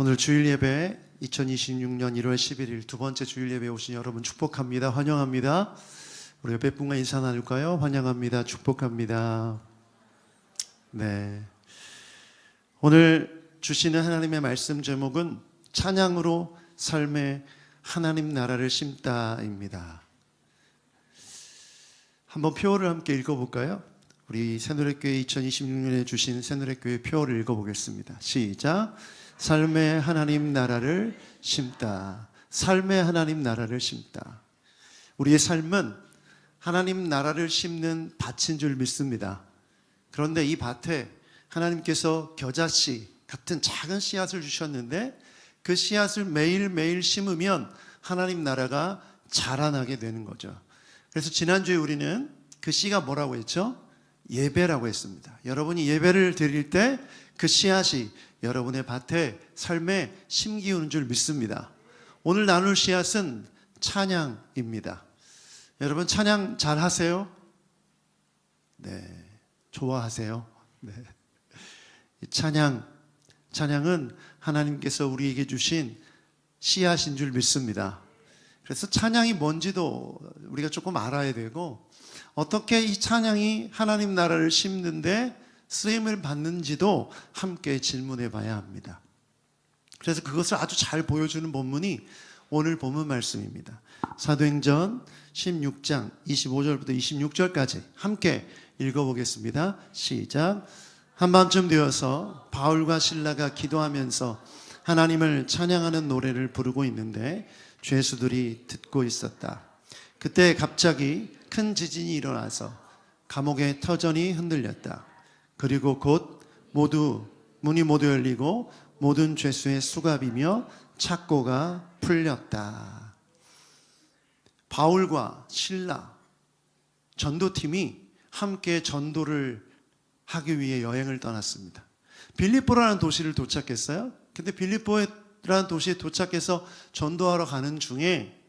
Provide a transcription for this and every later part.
오늘 주일 예배 2026년 1월 11일 두 번째 주일 예배에 오신 여러분 축복합니다. 환영합니다. 우리 옆에 분과 인사 나눌까요? 환영합니다. 축복합니다. 네. 오늘 주시는 하나님의 말씀 제목은 찬양으로 삶의 하나님 나라를 심다입니다. 한번 표어를 함께 읽어볼까요? 우리 새노래교회 2026년에 주신 새노래교회 표어를 읽어보겠습니다. 시작. 삶의 하나님 나라를 심다. 삶의 하나님 나라를 심다. 우리의 삶은 하나님 나라를 심는 밭인 줄 믿습니다. 그런데 이 밭에 하나님께서 겨자씨 같은 작은 씨앗을 주셨는데 그 씨앗을 매일매일 심으면 하나님 나라가 자라나게 되는 거죠. 그래서 지난주에 우리는 그 씨가 뭐라고 했죠? 예배라고 했습니다. 여러분이 예배를 드릴 때 그 씨앗이 여러분의 밭에 삶에 심기우는 줄 믿습니다. 오늘 나눌 씨앗은 찬양입니다. 여러분 찬양 잘 하세요? 네, 좋아하세요? 네. 찬양은 하나님께서 우리에게 주신 씨앗인 줄 믿습니다. 그래서 찬양이 뭔지도 우리가 조금 알아야 되고 어떻게 이 찬양이 하나님 나라를 심는데 쓰임을 받는지도 함께 질문해 봐야 합니다. 그래서 그것을 아주 잘 보여주는 본문이 오늘 본문 말씀입니다. 사도행전 16장 25절부터 26절까지 함께 읽어보겠습니다. 시작. 한밤쯤 되어서 바울과 실라가 기도하면서 하나님을 찬양하는 노래를 부르고 있는데 죄수들이 듣고 있었다. 그때 갑자기 큰 지진이 일어나서 감옥의 터전이 흔들렸다. 그리고 곧 문이 모두 열리고 모든 죄수의 수갑이며 착고가 풀렸다. 바울과 실라 전도팀이 함께 전도를 하기 위해 여행을 떠났습니다. 빌립보라는 도시를 도착했어요. 근데 빌립보라는 도시에 도착해서 전도하러 가는 중에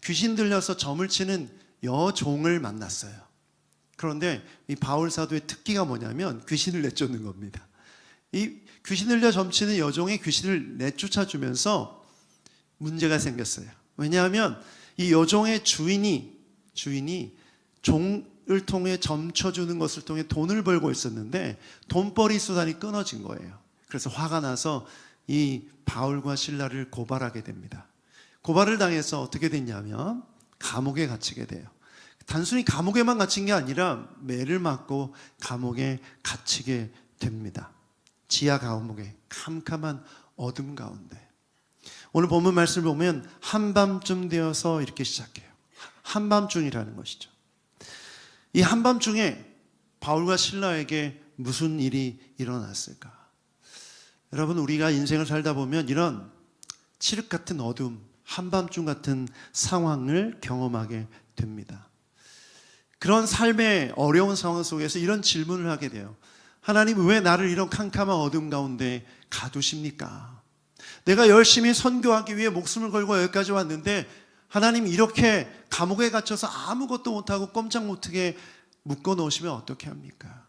귀신 들려서 점을 치는 여종을 만났어요. 그런데 이 바울 사도의 특기가 뭐냐면 귀신을 내쫓는 겁니다. 이 귀신 들려 점치는 여종의 귀신을 내쫓아주면서 문제가 생겼어요. 왜냐하면 이 여종의 주인이 종을 통해 점쳐주는 것을 통해 돈을 벌고 있었는데 돈벌이 수단이 끊어진 거예요. 그래서 화가 나서 이 바울과 실라를 고발하게 됩니다. 고발을 당해서 어떻게 됐냐면 감옥에 갇히게 돼요. 단순히 감옥에만 갇힌 게 아니라 매를 맞고 감옥에 갇히게 됩니다. 지하 감옥에 캄캄한 어둠 가운데. 오늘 본문 말씀을 보면 한밤쯤 되어서 이렇게 시작해요. 한밤중이라는 것이죠. 이 한밤중에 바울과 실라에게 무슨 일이 일어났을까? 여러분, 우리가 인생을 살다 보면 이런 칠흑 같은 어둠, 한밤중 같은 상황을 경험하게 됩니다. 그런 삶의 어려운 상황 속에서 이런 질문을 하게 돼요. 하나님, 왜 나를 이런 캄캄한 어둠 가운데 가두십니까? 내가 열심히 선교하기 위해 목숨을 걸고 여기까지 왔는데 하나님 이렇게 감옥에 갇혀서 아무것도 못하고 꼼짝 못하게 묶어 놓으시면 어떻게 합니까?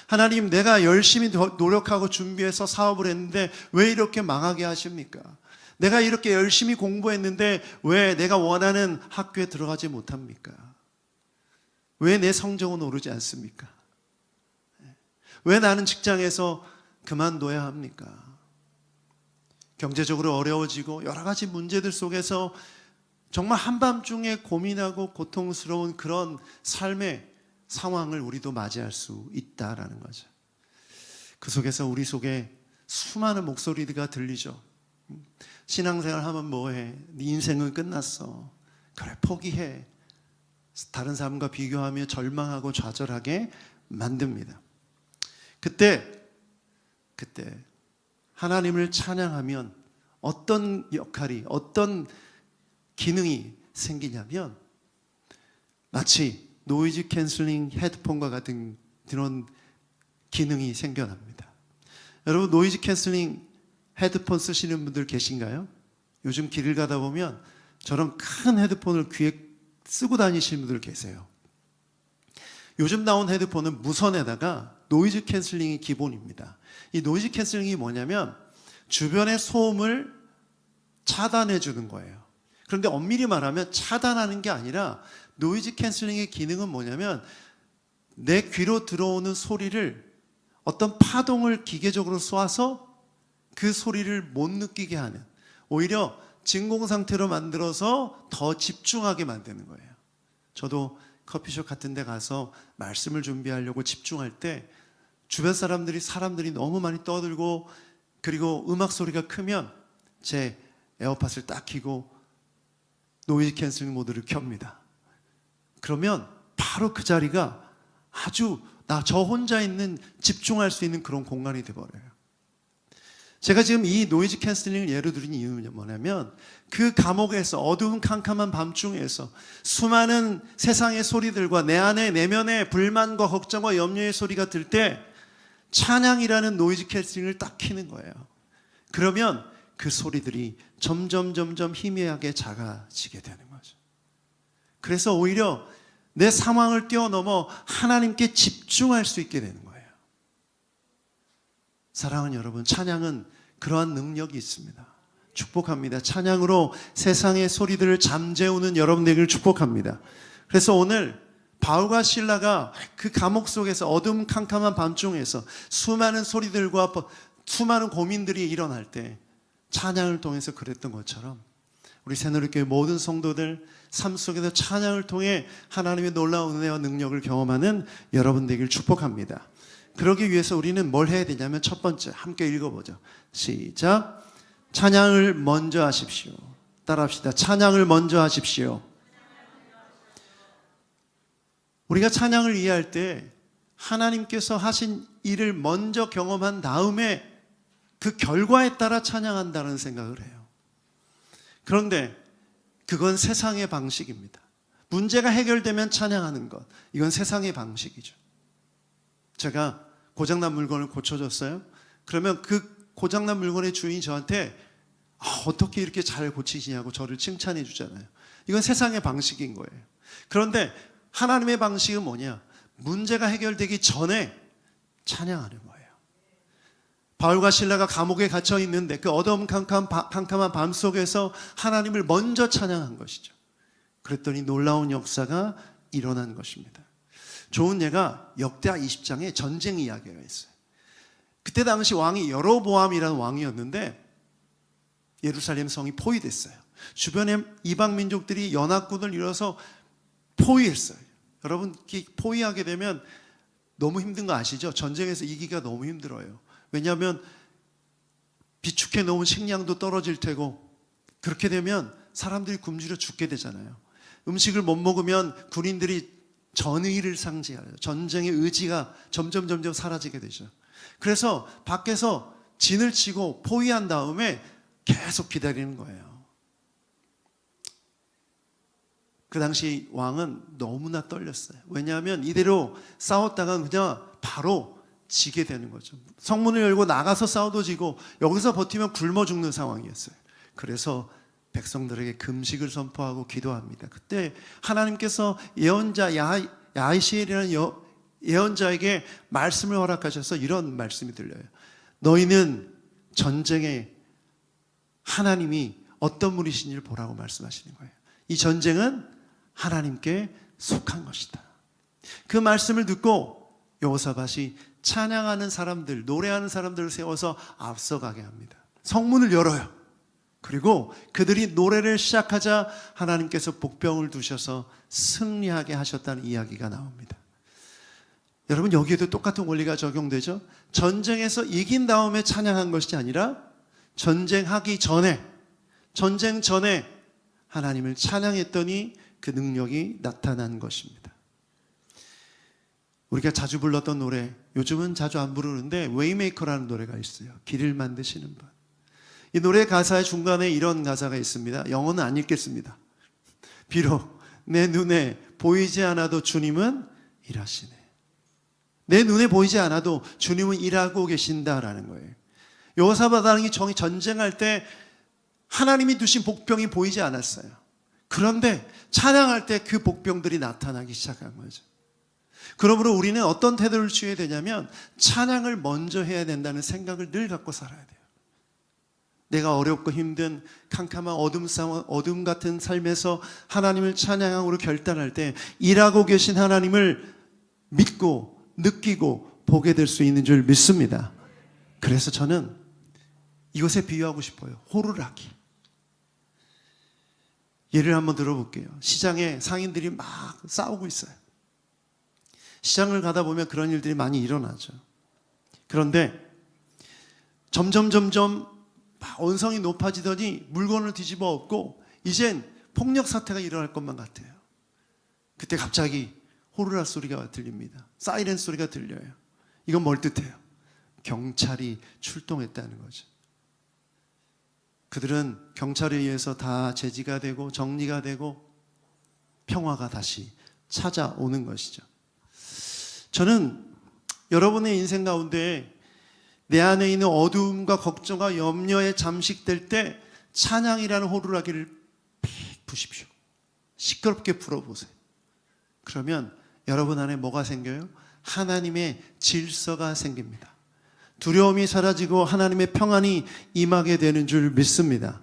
하나님, 내가 열심히 노력하고 준비해서 사업을 했는데 왜 이렇게 망하게 하십니까? 내가 이렇게 열심히 공부했는데 왜 내가 원하는 학교에 들어가지 못합니까? 왜 내 성적은 오르지 않습니까? 왜 나는 직장에서 그만둬야 합니까? 경제적으로 어려워지고 여러 가지 문제들 속에서 정말 한밤중에 고민하고 고통스러운 그런 삶의 상황을 우리도 맞이할 수 있다라는 거죠. 그 속에서 우리 속에 수많은 목소리가 들리죠. 신앙생활 하면 뭐해? 네 인생은 끝났어. 그래, 포기해. 다른 사람과 비교하며 절망하고 좌절하게 만듭니다. 그때 하나님을 찬양하면 어떤 역할이, 어떤 기능이 생기냐면 마치 노이즈 캔슬링 헤드폰과 같은 그런 기능이 생겨납니다. 여러분, 노이즈 캔슬링 헤드폰 쓰시는 분들 계신가요? 요즘 길을 가다 보면 저런 큰 헤드폰을 귀에 쓰고 다니시는 분들 계세요. 요즘 나온 헤드폰은 무선에다가 노이즈 캔슬링이 기본입니다. 이 노이즈 캔슬링이 뭐냐면 주변의 소음을 차단해 주는 거예요. 그런데 엄밀히 말하면 차단하는 게 아니라 노이즈 캔슬링의 기능은 뭐냐면 내 귀로 들어오는 소리를 어떤 파동을 기계적으로 쏘아서 그 소리를 못 느끼게 하는, 오히려 진공 상태로 만들어서 더 집중하게 만드는 거예요. 저도 커피숍 같은 데 가서 말씀을 준비하려고 집중할 때 주변 사람들이 너무 많이 떠들고 그리고 음악 소리가 크면 제 에어팟을 딱 켜고 노이즈 캔슬링 모드를 켭니다. 그러면 바로 그 자리가 아주 저 혼자 있는 집중할 수 있는 그런 공간이 되어버려요. 제가 지금 이 노이즈 캔슬링을 예로 들은 이유는 뭐냐면 그 감옥에서 어두운 캄캄한 밤중에서 수많은 세상의 소리들과 내 안에 내면의 불만과 걱정과 염려의 소리가 들 때 찬양이라는 노이즈 캔슬링을 딱 켜는 거예요. 그러면 그 소리들이 점점 희미하게 작아지게 되는 거죠. 그래서 오히려 내 상황을 뛰어넘어 하나님께 집중할 수 있게 되는 거예요. 사랑하는 여러분, 찬양은 그러한 능력이 있습니다. 축복합니다. 찬양으로 세상의 소리들을 잠재우는 여러분 되기를 축복합니다. 그래서 오늘 바울과 실라가 그 감옥 속에서 어둠 캄캄한 밤중에서 수많은 소리들과 수많은 고민들이 일어날 때 찬양을 통해서 그랬던 것처럼 우리 새누리교회 모든 성도들 삶 속에서 찬양을 통해 하나님의 놀라운 은혜와 능력을 경험하는 여러분 되기를 축복합니다. 그러기 위해서 우리는 뭘 해야 되냐면 첫 번째, 함께 읽어보죠. 시작. 찬양을 먼저 하십시오. 따라합시다. 찬양을 먼저 하십시오. 우리가 찬양을 이해할 때 하나님께서 하신 일을 먼저 경험한 다음에 그 결과에 따라 찬양한다는 생각을 해요. 그런데 그건 세상의 방식입니다. 문제가 해결되면 찬양하는 것, 이건 세상의 방식이죠. 제가 고장난 물건을 고쳐줬어요. 그러면 그 고장난 물건의 주인이 저한테 어떻게 이렇게 잘 고치시냐고 저를 칭찬해 주잖아요. 이건 세상의 방식인 거예요. 그런데 하나님의 방식은 뭐냐? 문제가 해결되기 전에 찬양하는 거예요. 바울과 실라가 감옥에 갇혀 있는데 그 어두운 캄캄한 밤 속에서 하나님을 먼저 찬양한 것이죠. 그랬더니 놀라운 역사가 일어난 것입니다. 좋은 예가 역대하 20장에 전쟁 이야기가 있어요. 그때 당시 왕이 여로보암이라는 왕이었는데 예루살렘 성이 포위됐어요. 주변에 이방 민족들이 연합군을 이뤄서 포위했어요. 여러분, 포위하게 되면 너무 힘든 거 아시죠? 전쟁에서 이기기가 너무 힘들어요. 왜냐하면 비축해 놓은 식량도 떨어질 테고 그렇게 되면 사람들이 굶주려 죽게 되잖아요. 음식을 못 먹으면 군인들이 전의를 상징하죠. 전쟁의 의지가 점점 사라지게 되죠. 그래서 밖에서 진을 치고 포위한 다음에 계속 기다리는 거예요. 그 당시 왕은 너무나 떨렸어요. 왜냐하면 이대로 싸웠다가 그냥 바로 지게 되는 거죠. 성문을 열고 나가서 싸워도 지고 여기서 버티면 굶어 죽는 상황이었어요. 그래서 백성들에게 금식을 선포하고 기도합니다. 그때 하나님께서 예언자 야이시엘이라는 예언자에게 말씀을 허락하셔서 이런 말씀이 들려요. 너희는 전쟁에 하나님이 어떤 분이신지를 보라고 말씀하시는 거예요. 이 전쟁은 하나님께 속한 것이다. 그 말씀을 듣고 여호사밧이 찬양하는 사람들, 노래하는 사람들을 세워서 앞서가게 합니다. 성문을 열어요. 그리고 그들이 노래를 시작하자 하나님께서 복병을 두셔서 승리하게 하셨다는 이야기가 나옵니다. 여러분, 여기에도 똑같은 원리가 적용되죠? 전쟁에서 이긴 다음에 찬양한 것이 아니라 전쟁하기 전에, 전쟁 전에 하나님을 찬양했더니 그 능력이 나타난 것입니다. 우리가 자주 불렀던 노래, 요즘은 자주 안 부르는데 웨이메이커라는 노래가 있어요. 길을 만드시는 분. 이 노래 가사의 중간에 이런 가사가 있습니다. 영어는 안 읽겠습니다. 비록 내 눈에 보이지 않아도 주님은 일하시네. 내 눈에 보이지 않아도 주님은 일하고 계신다라는 거예요. 여호사밧 왕이 전쟁할 때 하나님이 두신 복병이 보이지 않았어요. 그런데 찬양할 때 그 복병들이 나타나기 시작한 거죠. 그러므로 우리는 어떤 태도를 취해야 되냐면 찬양을 먼저 해야 된다는 생각을 늘 갖고 살아야 돼요. 내가 어렵고 힘든 캄캄한 어둠 같은 삶에서 하나님을 찬양함으로 결단할 때 일하고 계신 하나님을 믿고 느끼고 보게 될 수 있는 줄 믿습니다. 그래서 저는 이것에 비유하고 싶어요. 호루라기. 예를 한번 들어볼게요. 시장에 상인들이 막 싸우고 있어요. 시장을 가다 보면 그런 일들이 많이 일어나죠. 그런데 점점 언성이 높아지더니 물건을 뒤집어 엎고 이젠 폭력 사태가 일어날 것만 같아요. 그때 갑자기 호루라 소리가 들립니다. 사이렌 소리가 들려요. 이건 뭘 뜻해요? 경찰이 출동했다는 거죠. 그들은 경찰에 의해서 다 제지가 되고 정리가 되고 평화가 다시 찾아오는 것이죠. 저는 여러분의 인생 가운데 내 안에 있는 어두움과 걱정과 염려에 잠식될 때 찬양이라는 호루라기를 픽 부십시오. 시끄럽게 불어보세요. 그러면 여러분 안에 뭐가 생겨요? 하나님의 질서가 생깁니다. 두려움이 사라지고 하나님의 평안이 임하게 되는 줄 믿습니다.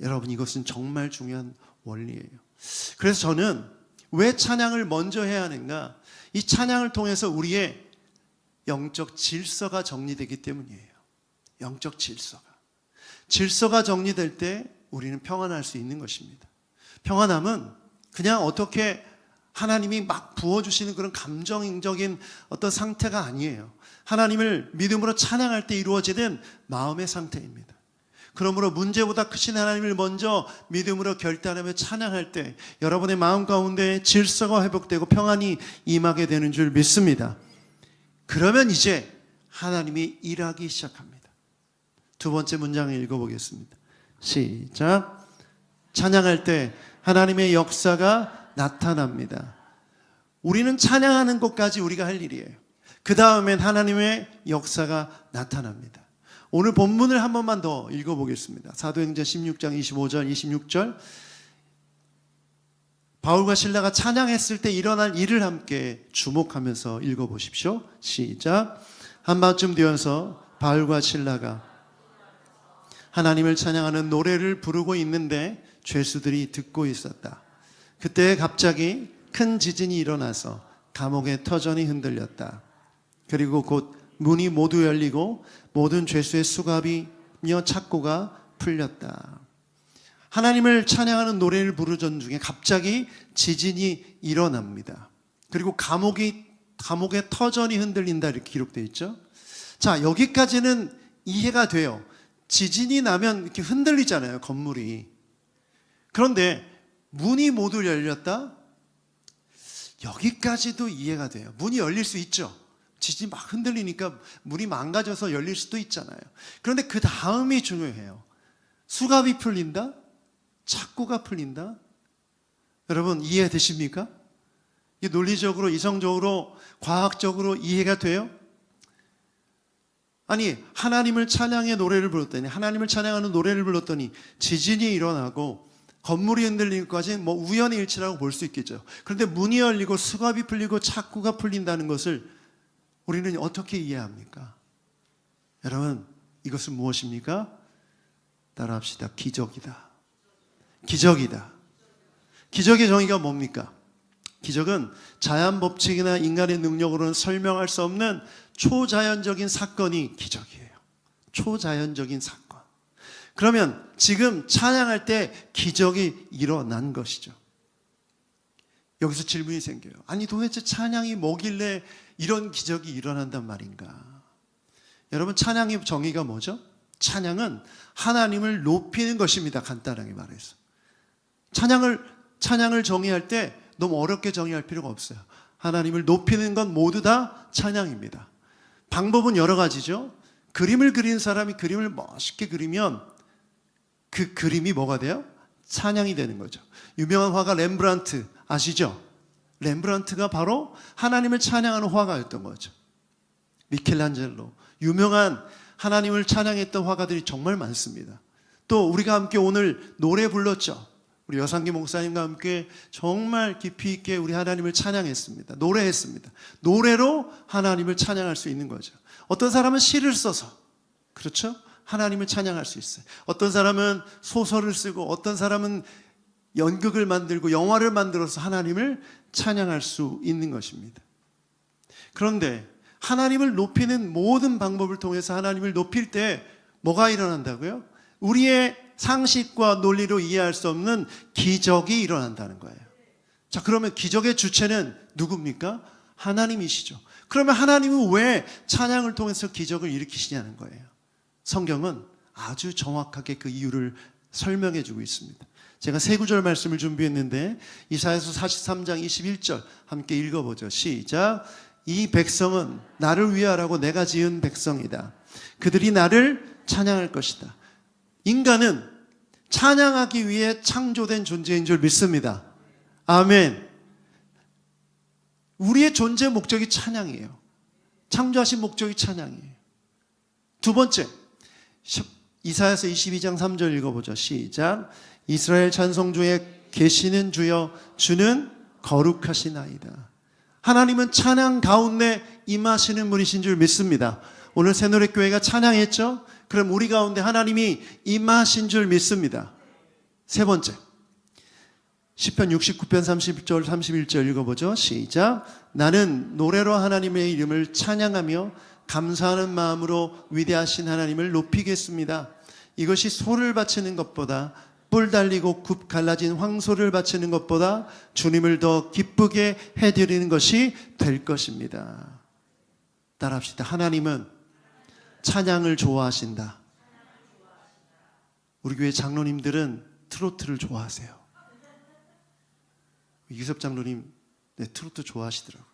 여러분, 이것은 정말 중요한 원리예요. 그래서 저는 왜 찬양을 먼저 해야 하는가? 이 찬양을 통해서 우리의 영적 질서가 정리되기 때문이에요. 영적 질서가 정리될 때 우리는 평안할 수 있는 것입니다. 평안함은 그냥 어떻게 하나님이 막 부어주시는 그런 감정적인 어떤 상태가 아니에요. 하나님을 믿음으로 찬양할 때 이루어지는 마음의 상태입니다. 그러므로 문제보다 크신 하나님을 먼저 믿음으로 결단하며 찬양할 때 여러분의 마음 가운데 질서가 회복되고 평안이 임하게 되는 줄 믿습니다. 그러면 이제 하나님이 일하기 시작합니다. 두 번째 문장을 읽어보겠습니다. 시작. 찬양할 때 하나님의 역사가 나타납니다. 우리는 찬양하는 것까지 우리가 할 일이에요. 그 다음엔 하나님의 역사가 나타납니다. 오늘 본문을 한 번만 더 읽어보겠습니다. 사도행전 16장 25절 26절. 바울과 실라가 찬양했을 때 일어날 일을 함께 주목하면서 읽어보십시오. 시작. 한밤쯤 되어서 바울과 실라가 하나님을 찬양하는 노래를 부르고 있는데 죄수들이 듣고 있었다. 그때 갑자기 큰 지진이 일어나서 감옥의 터전이 흔들렸다. 그리고 곧 문이 모두 열리고 모든 죄수의 수갑이며 착고가 풀렸다. 하나님을 찬양하는 노래를 부르던 중에 갑자기 지진이 일어납니다. 그리고 감옥의 터전이 흔들린다 이렇게 기록되어 있죠. 자, 여기까지는 이해가 돼요. 지진이 나면 이렇게 흔들리잖아요, 건물이. 그런데 문이 모두 열렸다? 여기까지도 이해가 돼요. 문이 열릴 수 있죠. 지진이 막 흔들리니까 문이 망가져서 열릴 수도 있잖아요. 그런데 그 다음이 중요해요. 수갑이 풀린다? 착고가 풀린다? 여러분, 이해되십니까? 이게 논리적으로, 이성적으로, 과학적으로 이해가 돼요? 아니, 하나님을 찬양의 노래를 불렀더니, 하나님을 찬양하는 노래를 불렀더니 지진이 일어나고 건물이 흔들리는 것까지는 뭐 우연의 일치라고 볼 수 있겠죠. 그런데 문이 열리고 수갑이 풀리고 착고가 풀린다는 것을 우리는 어떻게 이해합니까? 여러분, 이것은 무엇입니까? 따라합시다. 기적이다. 기적이다. 기적의 정의가 뭡니까? 기적은 자연 법칙이나 인간의 능력으로는 설명할 수 없는 초자연적인 사건이 기적이에요. 초자연적인 사건. 그러면 지금 찬양할 때 기적이 일어난 것이죠. 여기서 질문이 생겨요. 아니, 도대체 찬양이 뭐길래 이런 기적이 일어난단 말인가? 여러분, 찬양의 정의가 뭐죠? 찬양은 하나님을 높이는 것입니다. 간단하게 말해서. 찬양을 정의할 때 너무 어렵게 정의할 필요가 없어요. 하나님을 높이는 건 모두 다 찬양입니다. 방법은 여러 가지죠. 그림을 그린 사람이 그림을 멋있게 그리면 그 그림이 뭐가 돼요? 찬양이 되는 거죠. 유명한 화가 렘브란트 아시죠? 렘브란트가 바로 하나님을 찬양하는 화가였던 거죠. 미켈란젤로, 유명한 하나님을 찬양했던 화가들이 정말 많습니다. 또 우리가 함께 오늘 노래 불렀죠. 우리 여상기 목사님과 함께 정말 깊이 있게 우리 하나님을 찬양했습니다. 노래했습니다. 노래로 하나님을 찬양할 수 있는 거죠. 어떤 사람은 시를 써서, 그렇죠? 하나님을 찬양할 수 있어요. 어떤 사람은 소설을 쓰고 어떤 사람은 연극을 만들고 영화를 만들어서 하나님을 찬양할 수 있는 것입니다. 그런데 하나님을 높이는 모든 방법을 통해서 하나님을 높일 때 뭐가 일어난다고요? 우리의 상식과 논리로 이해할 수 없는 기적이 일어난다는 거예요. 자, 그러면 기적의 주체는 누굽니까? 하나님이시죠. 그러면 하나님은 왜 찬양을 통해서 기적을 일으키시냐는 거예요. 성경은 아주 정확하게 그 이유를 설명해 주고 있습니다. 제가 세 구절 말씀을 준비했는데 이사야서 43장 21절 함께 읽어보죠. 시작. 이 백성은 나를 위하라고 내가 지은 백성이다. 그들이 나를 찬양할 것이다. 인간은 찬양하기 위해 창조된 존재인 줄 믿습니다. 아멘. 우리의 존재 목적이 찬양이에요. 창조하신 목적이 찬양이에요. 두 번째, 이사야서 22장 3절 읽어보죠. 시작. 이스라엘 찬송 중에 계시는 주여 주는 거룩하시나이다. 하나님은 찬양 가운데 임하시는 분이신 줄 믿습니다. 오늘 새노래교회가 찬양했죠? 그럼 우리 가운데 하나님이 임하신 줄 믿습니다. 세 번째, 시편 69편 30절 31절 읽어보죠. 시작. 나는 노래로 하나님의 이름을 찬양하며 감사하는 마음으로 위대하신 하나님을 높이겠습니다. 이것이 소를 바치는 것보다 뿔 달리고 굽 갈라진 황소를 바치는 것보다 주님을 더 기쁘게 해드리는 것이 될 것입니다. 따라합시다. 하나님은 찬양을 좋아하신다. 우리 교회 장로님들은 트로트를 좋아하세요. 이기섭 장로님 트로트 좋아하시더라고요.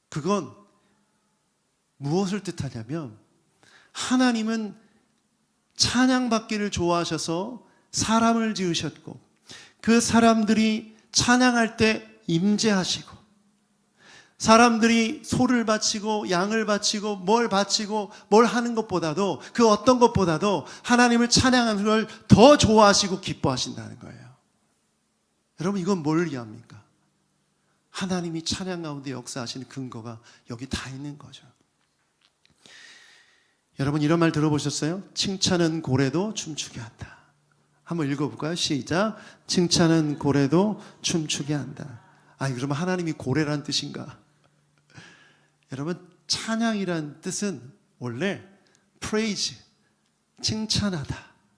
그건 무엇을 뜻하냐면 하나님은 찬양받기를 좋아하셔서 사람을 지으셨고 그 사람들이 찬양할 때 임재하시고 사람들이 소를 바치고 양을 바치고 뭘 바치고 뭘 하는 것보다도 그 어떤 것보다도 하나님을 찬양하는 걸 더 좋아하시고 기뻐하신다는 거예요. 여러분 이건 뭘 의미합니까? 하나님이 찬양 가운데 역사하시는 근거가 여기 다 있는 거죠. 여러분 이런 말 들어보셨어요? 칭찬은 고래도 춤추게 한다. 한번 읽어볼까요? 시작. 칭찬은 고래도 춤추게 한다. 그러면 하나님이 고래란 뜻인가? 여러분 찬양이란 뜻은 원래 praise, 칭찬하다,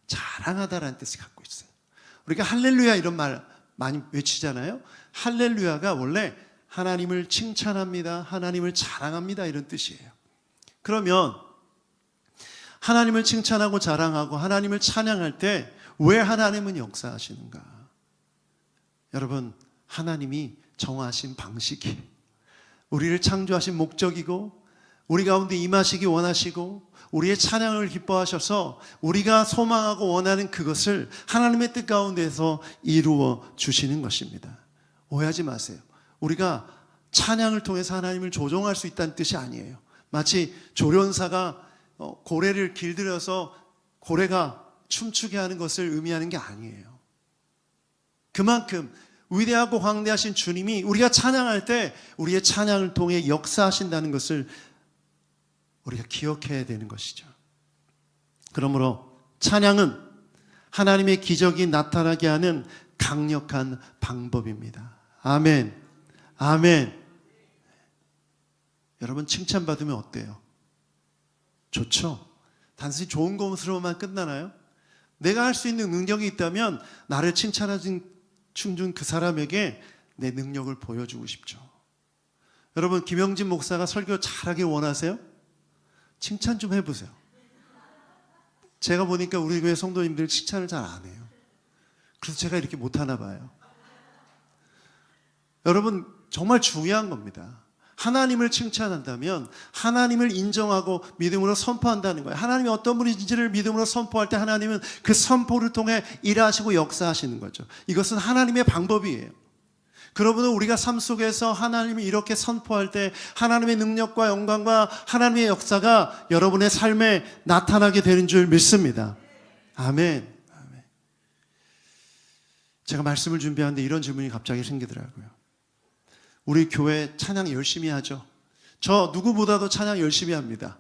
자랑하다라는 뜻을 갖고 있어요. 우리가 할렐루야 이런 말 많이 외치잖아요. 할렐루야가 원래 하나님을 칭찬합니다, 하나님을 자랑합니다 이런 뜻이에요. 그러면 하나님을 칭찬하고 자랑하고 하나님을 찬양할 때 왜 하나님은 역사하시는가? 여러분 하나님이 정하신 방식이 우리를 창조하신 목적이고 우리 가운데 임하시기 원하시고 우리의 찬양을 기뻐하셔서 우리가 소망하고 원하는 그것을 하나님의 뜻 가운데서 이루어 주시는 것입니다. 오해하지 마세요. 우리가 찬양을 통해서 하나님을 조종할 수 있다는 뜻이 아니에요. 마치 조련사가 고래를 길들여서 고래가 춤추게 하는 것을 의미하는 게 아니에요. 그만큼 위대하고 광대하신 주님이 우리가 찬양할 때 우리의 찬양을 통해 역사하신다는 것을 우리가 기억해야 되는 것이죠. 그러므로 찬양은 하나님의 기적이 나타나게 하는 강력한 방법입니다. 아멘. 아멘. 여러분 칭찬받으면 어때요? 좋죠? 단순히 좋은 것으로만 끝나나요? 내가 할 수 있는 능력이 있다면 나를 칭찬해준 그 사람에게 내 능력을 보여주고 싶죠. 여러분 김영진 목사가 설교 잘하길 원하세요? 칭찬 좀 해보세요. 제가 보니까 우리 교회 성도님들 칭찬을 잘 안 해요. 그래서 제가 이렇게 못하나 봐요. 여러분 정말 중요한 겁니다. 하나님을 칭찬한다면 하나님을 인정하고 믿음으로 선포한다는 거예요. 하나님이 어떤 분인지를 믿음으로 선포할 때 하나님은 그 선포를 통해 일하시고 역사하시는 거죠. 이것은 하나님의 방법이에요. 그러므로 우리가 삶 속에서 하나님이 이렇게 선포할 때 하나님의 능력과 영광과 하나님의 역사가 여러분의 삶에 나타나게 되는 줄 믿습니다. 아멘. 아멘. 제가 말씀을 준비하는데 이런 질문이 갑자기 생기더라고요. 우리 교회 찬양 열심히 하죠. 저 누구보다도 찬양 열심히 합니다.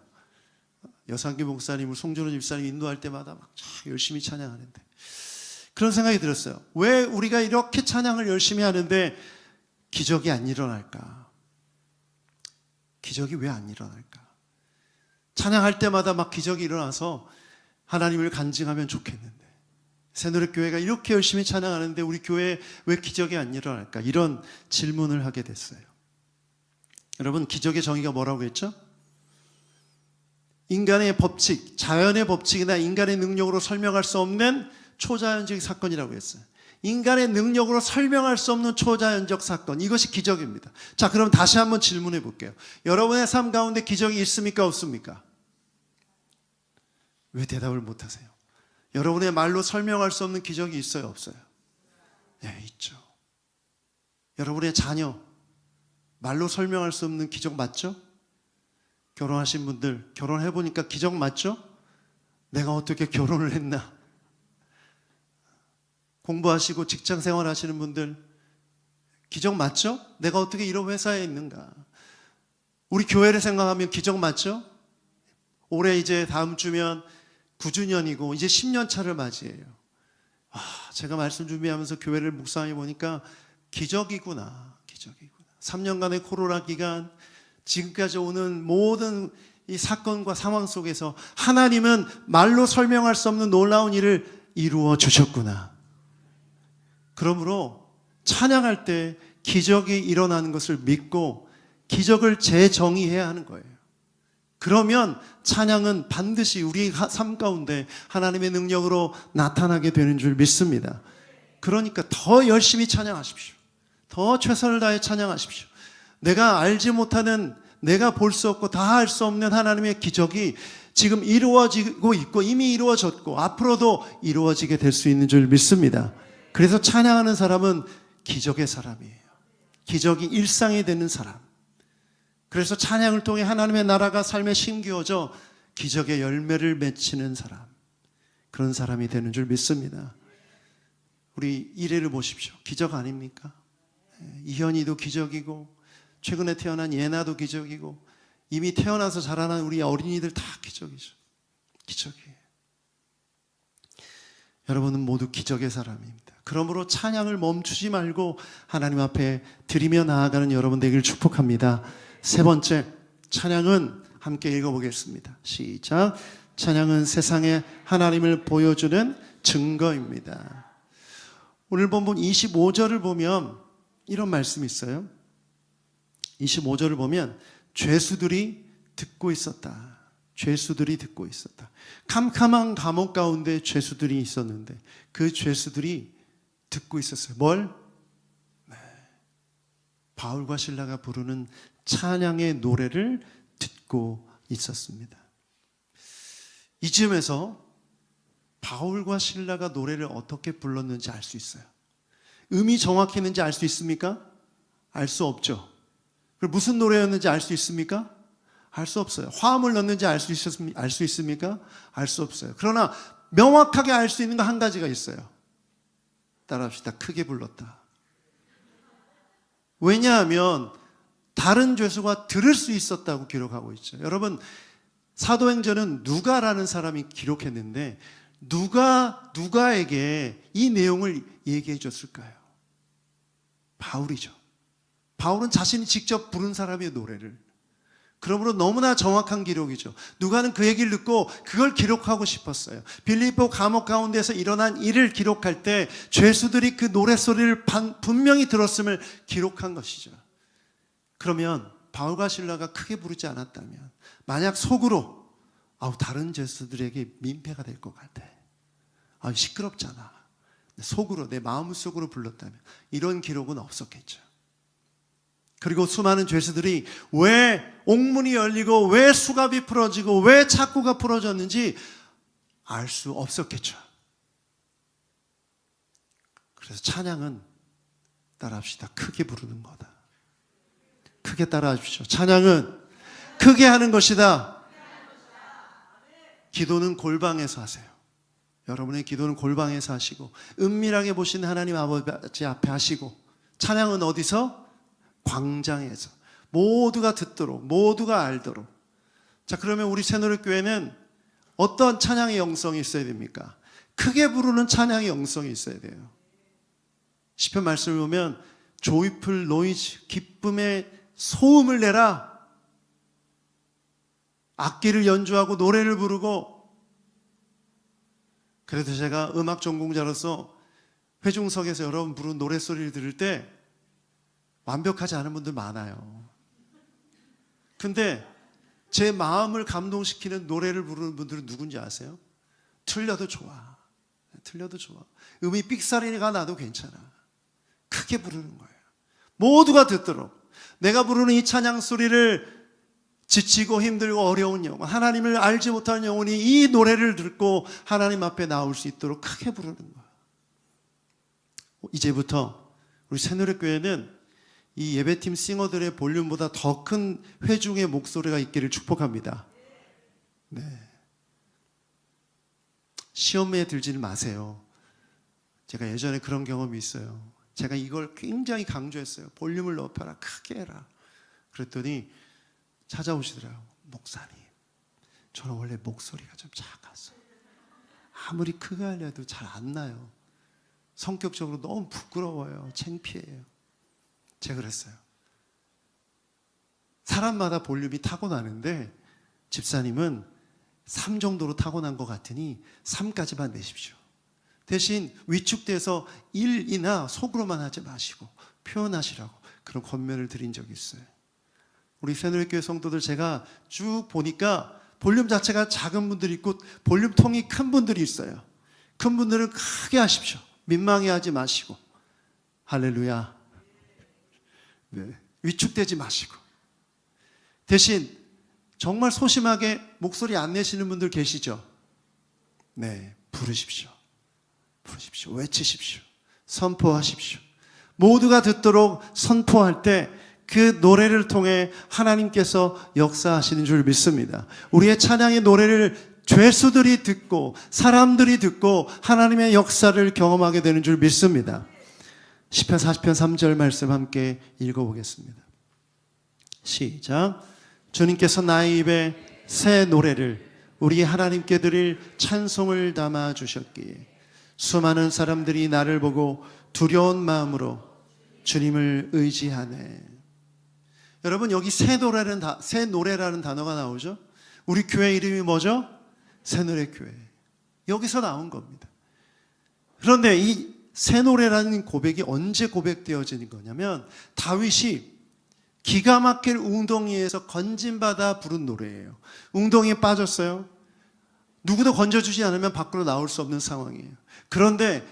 여상규 목사님을 송준호 집사님 인도할 때마다 막 열심히 찬양하는데 그런 생각이 들었어요. 왜 우리가 이렇게 찬양을 열심히 하는데 기적이 안 일어날까? 기적이 왜 안 일어날까? 찬양할 때마다 막 기적이 일어나서 하나님을 간증하면 좋겠는데 새노래교회가 이렇게 열심히 찬양하는데 우리 교회에 왜 기적이 안 일어날까? 이런 질문을 하게 됐어요. 여러분, 기적의 정의가 뭐라고 했죠? 인간의 법칙, 자연의 법칙이나 인간의 능력으로 설명할 수 없는 초자연적 사건이라고 했어요. 인간의 능력으로 설명할 수 없는 초자연적 사건, 이것이 기적입니다. 자, 그럼 다시 한번 질문해 볼게요. 여러분의 삶 가운데 기적이 있습니까? 없습니까? 왜 대답을 못 하세요? 여러분의 말로 설명할 수 없는 기적이 있어요? 없어요? 네, 있죠. 여러분의 자녀, 말로 설명할 수 없는 기적 맞죠? 결혼하신 분들, 결혼해보니까 기적 맞죠? 내가 어떻게 결혼을 했나? 공부하시고 직장생활 하시는 분들, 기적 맞죠? 내가 어떻게 이런 회사에 있는가? 우리 교회를 생각하면 기적 맞죠? 올해 이제 다음 주면 9주년이고 이제 10년 차를 맞이해요. 제가 말씀 준비하면서 교회를 묵상해 보니까 기적이구나, 기적이구나. 3년간의 코로나 기간, 지금까지 오는 모든 이 사건과 상황 속에서 하나님은 말로 설명할 수 없는 놀라운 일을 이루어 주셨구나. 그러므로 찬양할 때 기적이 일어나는 것을 믿고 기적을 재정의해야 하는 거예요. 그러면 찬양은 반드시 우리 삶 가운데 하나님의 능력으로 나타나게 되는 줄 믿습니다. 그러니까 더 열심히 찬양하십시오. 더 최선을 다해 찬양하십시오. 내가 알지 못하는, 내가 볼 수 없고 다 할 수 없는 하나님의 기적이 지금 이루어지고 있고 이미 이루어졌고 앞으로도 이루어지게 될 수 있는 줄 믿습니다. 그래서 찬양하는 사람은 기적의 사람이에요. 기적이 일상이 되는 사람. 그래서 찬양을 통해 하나님의 나라가 삶에 심기어져 기적의 열매를 맺히는 사람, 그런 사람이 되는 줄 믿습니다. 우리 이래를 보십시오. 기적 아닙니까? 이현이도 기적이고 최근에 태어난 예나도 기적이고 이미 태어나서 자라난 우리 어린이들 다 기적이죠. 기적이에요. 여러분은 모두 기적의 사람입니다. 그러므로 찬양을 멈추지 말고 하나님 앞에 드리며 나아가는 여러분 되기를 축복합니다. 세 번째, 찬양은 함께 읽어보겠습니다. 시작. 찬양은 세상에 하나님을 보여주는 증거입니다. 오늘 본문 25절을 보면 이런 말씀이 있어요. 25절을 보면 죄수들이 듣고 있었다. 죄수들이 듣고 있었다. 캄캄한 감옥 가운데 죄수들이 있었는데 그 죄수들이 듣고 있었어요. 뭘? 바울과 실라가 부르는 찬양의 노래를 듣고 있었습니다. 이쯤에서 바울과 실라가 노래를 어떻게 불렀는지 알 수 있어요. 음이 정확히 있는지 알 수 있습니까? 알 수 없죠. 그리고 무슨 노래였는지 알 수 있습니까? 알 수 없어요. 화음을 넣는지 알 수 있습니까? 알 수 없어요. 그러나 명확하게 알 수 있는 거 한 가지가 있어요. 따라합시다. 크게 불렀다. 왜냐하면 다른 죄수가 들을 수 있었다고 기록하고 있죠. 여러분, 사도행전은 누가라는 사람이 기록했는데 누가에게 이 내용을 얘기해 줬을까요? 바울이죠. 바울은 자신이 직접 부른 사람의 노래를. 그러므로 너무나 정확한 기록이죠. 누가는 그 얘기를 듣고 그걸 기록하고 싶었어요. 빌립보 감옥 가운데서 일어난 일을 기록할 때 죄수들이 그 노랫소리를 분명히 들었음을 기록한 것이죠. 그러면 바울과 실라가 크게 부르지 않았다면, 만약 속으로 다른 죄수들에게 민폐가 될 것 같아, 시끄럽잖아, 속으로, 내 마음속으로 불렀다면 이런 기록은 없었겠죠. 그리고 수많은 죄수들이 왜 옥문이 열리고 왜 수갑이 풀어지고 왜 착고가 풀어졌는지 알 수 없었겠죠. 그래서 찬양은, 따라합시다, 크게 부르는 거다. 크게 따라하십시오. 찬양은 크게 하는 것이다. 기도는 골방에서 하세요. 여러분의 기도는 골방에서 하시고 은밀하게 보시는 하나님 아버지 앞에 하시고, 찬양은 어디서? 광장에서 모두가 듣도록, 모두가 알도록, 자, 그러면 우리 새노래교회는 어떤 찬양의 영성이 있어야 됩니까? 크게 부르는 찬양의 영성이 있어야 돼요. 시편 말씀을 보면 joyful noise, 기쁨의 소음을 내라. 악기를 연주하고 노래를 부르고. 그래도 제가 음악 전공자로서 회중석에서 여러분 부르는 노래소리를 들을 때 완벽하지 않은 분들 많아요. 근데 제 마음을 감동시키는 노래를 부르는 분들은 누군지 아세요? 틀려도 좋아. 틀려도 좋아. 음이 삑사리가 나도 괜찮아. 크게 부르는 거예요. 모두가 듣도록. 내가 부르는 이 찬양 소리를 지치고 힘들고 어려운 영혼, 하나님을 알지 못하는 영혼이 이 노래를 듣고 하나님 앞에 나올 수 있도록 크게 부르는 거예요. 이제부터 우리 새노래교회는 이 예배팀 싱어들의 볼륨보다 더 큰 회중의 목소리가 있기를 축복합니다. 네. 시험에 들지는 마세요. 제가 예전에 그런 경험이 있어요. 제가 이걸 굉장히 강조했어요. 볼륨을 높여라, 크게 해라. 그랬더니 찾아오시더라고요. 목사님, 저는 원래 목소리가 좀 작아서 아무리 크게 하려도 잘 안 나요. 성격적으로 너무 부끄러워요. 창피해요. 제가 그랬어요. 사람마다 볼륨이 타고나는데 집사님은 3 정도로 타고난 것 같으니 3까지만 내십시오. 대신 위축돼서 1이나 속으로만 하지 마시고 표현하시라고 그런 권면을 드린 적이 있어요. 우리 새노래교회 성도들 제가 쭉 보니까 볼륨 자체가 작은 분들이 있고 볼륨통이 큰 분들이 있어요. 큰 분들은 크게 하십시오. 민망해하지 마시고. 할렐루야. 네. 위축되지 마시고. 대신 정말 소심하게 목소리 안 내시는 분들 계시죠? 네, 부르십시오. 부르십시오. 외치십시오. 선포하십시오. 모두가 듣도록 선포할 때 그 노래를 통해 하나님께서 역사하시는 줄 믿습니다. 우리의 찬양의 노래를 죄수들이 듣고 사람들이 듣고 하나님의 역사를 경험하게 되는 줄 믿습니다. 시편 40편 3절 말씀 함께 읽어보겠습니다. 시작. 주님께서 나의 입에 새 노래를 우리 하나님께 드릴 찬송을 담아 주셨기에 수많은 사람들이 나를 보고 두려운 마음으로 주님을 의지하네. 여러분, 여기 새 노래라는 단어가 나오죠? 우리 교회 이름이 뭐죠? 새노래교회. 여기서 나온 겁니다. 그런데 이 새노래라는 고백이 언제 고백되어지는 거냐면 다윗이 기가 막힐 웅덩이에서 건진받아 부른 노래예요. 웅덩이에 빠졌어요. 누구도 건져주지 않으면 밖으로 나올 수 없는 상황이에요. 그런데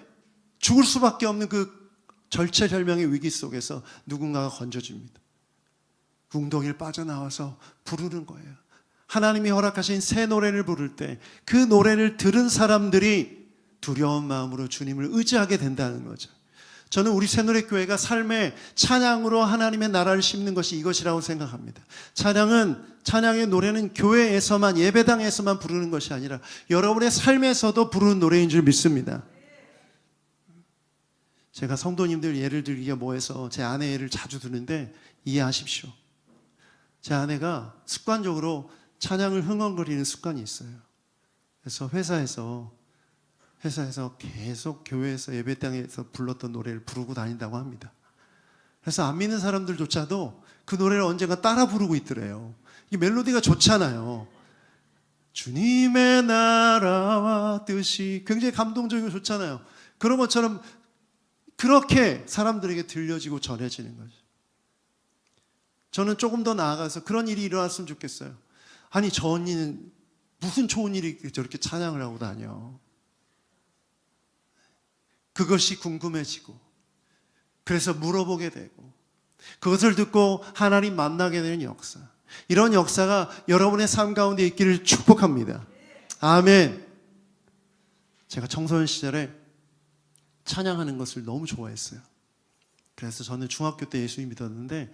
죽을 수밖에 없는 그 절체절명의 위기 속에서 누군가가 건져줍니다. 웅덩이를 빠져나와서 부르는 거예요. 하나님이 허락하신 새 노래를 부를 때 그 노래를 들은 사람들이 두려운 마음으로 주님을 의지하게 된다는 거죠. 저는 우리 새노래교회가 삶의 찬양으로 하나님의 나라를 심는 것이 이것이라고 생각합니다. 찬양의 노래는 교회에서만, 예배당에서만 부르는 것이 아니라 여러분의 삶에서도 부르는 노래인 줄 믿습니다. 제가 성도님들 예를 들기가 뭐해서 제 아내 예를 자주 드는데 이해하십시오. 제 아내가 습관적으로 찬양을 흥얼거리는 습관이 있어요. 그래서 회사에서 계속 교회에서 예배당에서 불렀던 노래를 부르고 다닌다고 합니다. 그래서 안 믿는 사람들조차도 그 노래를 언젠가 따라 부르고 있더래요. 이 멜로디가 좋잖아요. 주님의 나라와 뜻이 굉장히 감동적이고 좋잖아요. 그런 것처럼 그렇게 사람들에게 들려지고 전해지는 거죠. 저는 조금 더 나아가서 그런 일이 일어났으면 좋겠어요. 아니, 저 언니는 무슨 좋은 일이 저렇게 찬양을 하고 다녀. 그것이 궁금해지고 그래서 물어보게 되고 그것을 듣고 하나님 만나게 되는 역사, 이런 역사가 여러분의 삶 가운데 있기를 축복합니다. 아멘. 제가 청소년 시절에 찬양하는 것을 너무 좋아했어요. 그래서 저는 중학교 때 예수님 믿었는데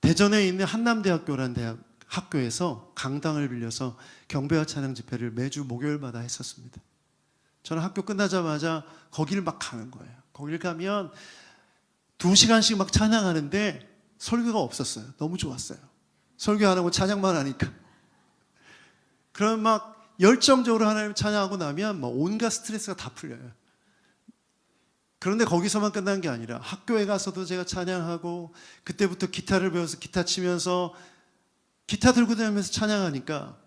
대전에 있는 한남대학교라는 학교에서 강당을 빌려서 경배와 찬양 집회를 매주 목요일마다 했었습니다. 저는 학교 끝나자마자 거기를 막 가는 거예요. 거기를 가면 2시간씩 막 찬양하는데 설교가 없었어요. 너무 좋았어요. 설교 안 하고 찬양만 하니까. 그러면 막 열정적으로 하나님 찬양하고 나면 막 온갖 스트레스가 다 풀려요. 그런데 거기서만 끝난 게 아니라 학교에 가서도 제가 찬양하고, 그때부터 기타를 배워서 기타 치면서 기타 들고 다니면서 찬양하니까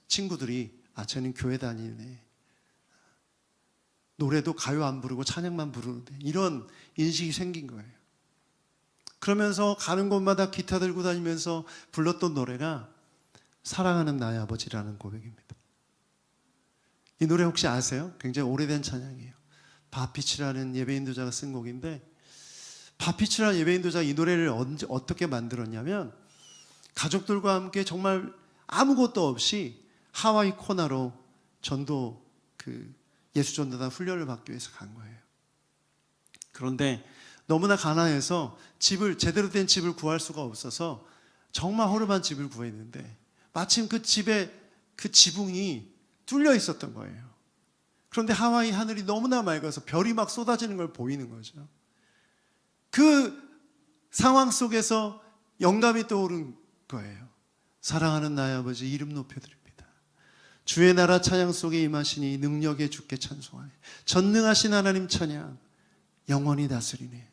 친구들이 쟤는 교회 다니네, 노래도 가요 안 부르고 찬양만 부르는데, 이런 인식이 생긴 거예요. 그러면서 가는 곳마다 기타 들고 다니면서 불렀던 노래가 사랑하는 나의 아버지라는 고백입니다. 이 노래 혹시 아세요? 굉장히 오래된 찬양이에요. 바피치라는 예배인도자가 쓴 곡인데, 바피치라는 예배인도자가 이 노래를 어떻게 만들었냐면, 가족들과 함께 정말 아무것도 없이 하와이 코나로 전도, 예수전도단 훈련을 받기 위해서 간 거예요. 그런데 너무나 가난해서 제대로 된 집을 구할 수가 없어서 정말 허름한 집을 구했는데, 마침 그 집에 그 지붕이 뚫려 있었던 거예요. 그런데 하와이 하늘이 너무나 맑아서 별이 막 쏟아지는 걸 보이는 거죠. 그 상황 속에서 영감이 떠오른 거예요. 사랑하는 나의 아버지, 이름 높여드립니다. 주의 나라 찬양 속에 임하시니 능력의 주께 찬송하네. 전능하신 하나님 찬양, 영원히 다스리네.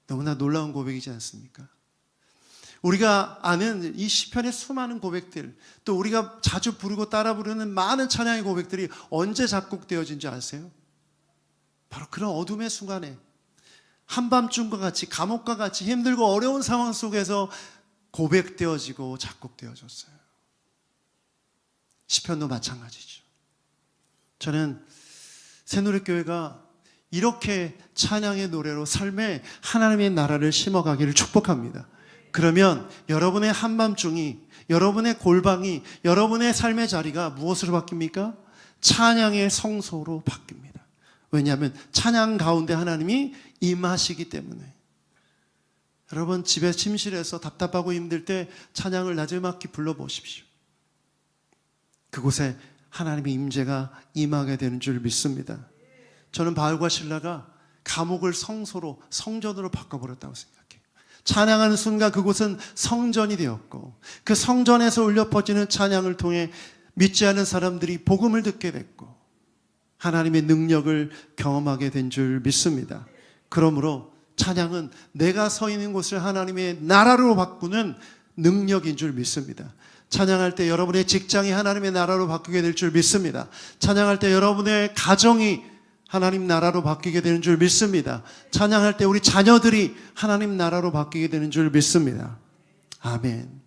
너무나 놀라운 고백이지 않습니까? 우리가 아는 이 시편의 수많은 고백들, 또 우리가 자주 부르고 따라 부르는 많은 찬양의 고백들이 언제 작곡되어진 줄 아세요? 바로 그런 어둠의 순간에, 한밤중과 같이, 감옥과 같이 힘들고 어려운 상황 속에서 고백되어지고 작곡되어졌어요. 시편도 마찬가지죠. 저는 새누리교회가 이렇게 찬양의 노래로 삶에 하나님의 나라를 심어가기를 축복합니다. 그러면 여러분의 한밤중이, 여러분의 골방이, 여러분의 삶의 자리가 무엇으로 바뀝니까? 찬양의 성소로 바뀝니다. 왜냐하면 찬양 가운데 하나님이 임하시기 때문에. 여러분, 집에 침실에서 답답하고 힘들 때 찬양을 나지막히 불러보십시오. 그곳에 하나님의 임재가 임하게 되는 줄 믿습니다. 저는 바울과 실라가 감옥을 성소로, 성전으로 바꿔버렸다고 생각해요. 찬양하는 순간 그곳은 성전이 되었고, 그 성전에서 울려 퍼지는 찬양을 통해 믿지 않은 사람들이 복음을 듣게 됐고, 하나님의 능력을 경험하게 된 줄 믿습니다. 그러므로 찬양은 내가 서 있는 곳을 하나님의 나라로 바꾸는 능력인 줄 믿습니다. 찬양할 때 여러분의 직장이 하나님의 나라로 바뀌게 될 줄 믿습니다. 찬양할 때 여러분의 가정이 하나님 나라로 바뀌게 되는 줄 믿습니다. 찬양할 때 우리 자녀들이 하나님 나라로 바뀌게 되는 줄 믿습니다. 아멘.